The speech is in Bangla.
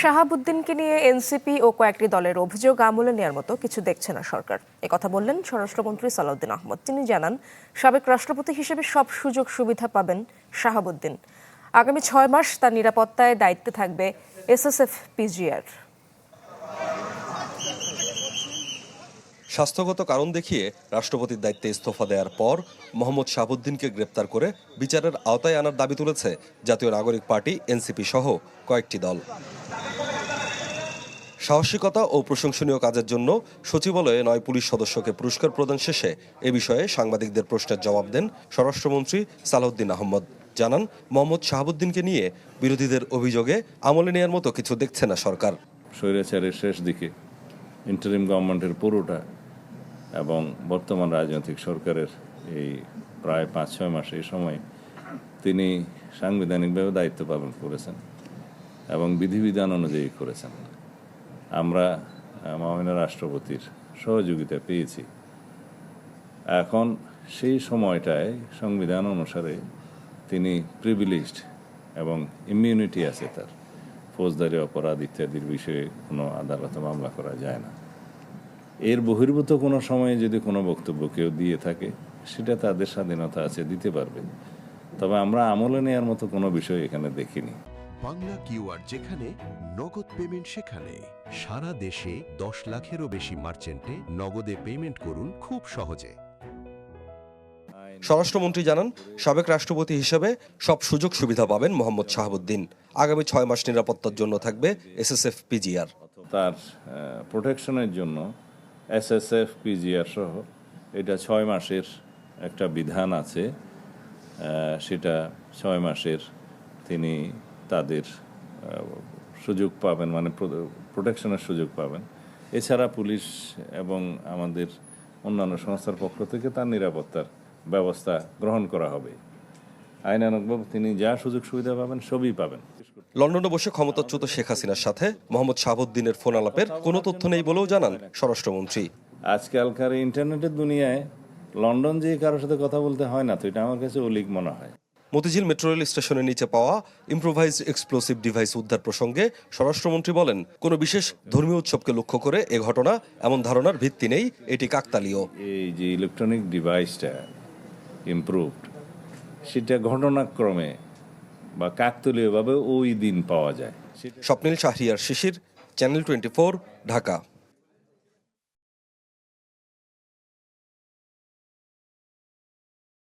শাহাবুদ্দিনকে নিয়ে এনসিপি ও কয়েকটি দলের অভিযোগ আমলে নেওয়ার মতো কিছু দেখছে না সরকার। একথা বললেন স্বরাষ্ট্রমন্ত্রী সালাউদ্দিন আহমদ। তিনি জানান, সাবেক রাষ্ট্রপতি হিসেবে সব সুযোগ সুবিধা পাবেন শাহাবুদ্দিন। আগামী 6 মাস তার নিরাপত্তায় দায়িত্বে থাকবে এসএসএফ পিজিআর। স্বাস্থ্যগত কারণ দেখিয়ে রাষ্ট্রপতির দায়িত্বে ইস্তফা দেওয়ার পর মোহাম্মদ শাহাবুদ্দিনকে গ্রেপ্তার করে বিচারের আওতায় আনার দাবি তুলেছে জাতীয় নাগরিক পার্টি এনসিপি সহ কয়েকটি দল। সাহসিকতা ও প্রশংসনীয় কাজের জন্য সচিবালয়ে 9 পুলিশ সদস্যকে পুরস্কার প্রদান শেষে এ বিষয়ে সাংবাদিকদের প্রশ্নের জবাব দেন স্বরাষ্ট্রমন্ত্রী সালাউদ্দিন আহমদ। জানান, মোহাম্মদ শাহাবুদ্দিনকে নিয়ে বিরোধীদের অভিযোগে আমলে নেওয়ার মতো কিছু দেখছে না সরকার। স্বৈরাচারের শেষ দিকে ইন্টারিম গভর্নমেন্টের পুরোটা এবং বর্তমান রাজনৈতিক সরকারের এই প্রায় 5-6 মাস এই সময় তিনি সাংবিধানিকভাবে দায়িত্ব পালন করেছেন এবং বিধিবিধান অনুযায়ী করেছেন। আমরা মাননীয় রাষ্ট্রপতির সহযোগিতা পেয়েছি। এখন সেই সময়টায় সংবিধান অনুসারে তিনি প্রিভিলেজড এবং ইমিউনিটি আছে তার, ফৌজদারি অপরাধ ইত্যাদির বিষয়ে কোনো আদালতে মামলা করা যায় না। এর বহির্ভূত কোনো সময়ে যদি কোনো বক্তব্য কেউ দিয়ে থাকে সেটা তাদের স্বাধীনতা আছে, দিতে পারবে। তবে আমরা আমলে নেওয়ার মতো কোনো বিষয় এখানে দেখিনি। বাংলা কিউআর যেখানে নগদ পেমেন্ট সেখানে। সারা দেশে 10 লাখেরও বেশি মার্চেন্টে নগদে পেমেন্ট করুন খুব সহজে। স্বরাষ্ট্রমন্ত্রী জানান, সাবেক রাষ্ট্রপতি হিসেবে সব সুযোগ সুবিধা পাবেন মোহাম্মদ শাহাবুদ্দিন। আগামী 6 মাস নিরাপত্তার জন্য থাকবে এসএসএফ পিজিআর। তার প্রোটেকশনের জন্য এসএসএফ পিজিআর সহ এটা 6 মাসের একটা বিধান আছে। সেটা 6 মাসের তিনি তাদের সুযোগ পাবেন, মানে প্রোটেকশনের সুযোগ পাবেন। এছাড়া পুলিশ এবং আমাদের অন্যান্য সংস্থার পক্ষ থেকে তার নিরাপত্তার ব্যবস্থা গ্রহণ করা হবে। আইনানুগভাবে তিনি যা সুযোগ সুবিধা পাবেন সবই পাবেন। লন্ডনে বসে ক্ষমতাচ্যুত শেখ হাসিনার সাথে মোহাম্মদ শাহাবুদ্দিনের ফোন আলাপের কোনো তথ্য নেই বলেও জানান স্বরাষ্ট্রমন্ত্রী। আজকালকার ইন্টারনেটের দুনিয়ায় লন্ডন যেয়ে কারোর সাথে কথা বলতে হয় না, তো এটা আমার কাছে অলিক মনে হয়। মতিঝিল মেট্রো রেল স্টেশনের নিচে পাওয়া ইম্প্রোভাইজড এক্সপ্লোসিভ ডিভাইস উদ্ধার প্রসঙ্গে স্বরাষ্ট্রমন্ত্রী বলেন, কোনো বিশেষ ধর্মীয় উৎসবকে লক্ষ্য করে এ ঘটনা, এমন ধারণার ভিত্তি নেই, এটি কাকতালীয়। এই যে ইলেকট্রনিক ডিভাইসটা ইমপ্রুভড, সেটা ঘটনাক্রমে বা কাকতালীয়ভাবে ওই দিন পাওয়া যায়। স্বপ্নিল শাহরিয়ার শিশির, চ্যানেল 24, ঢাকা।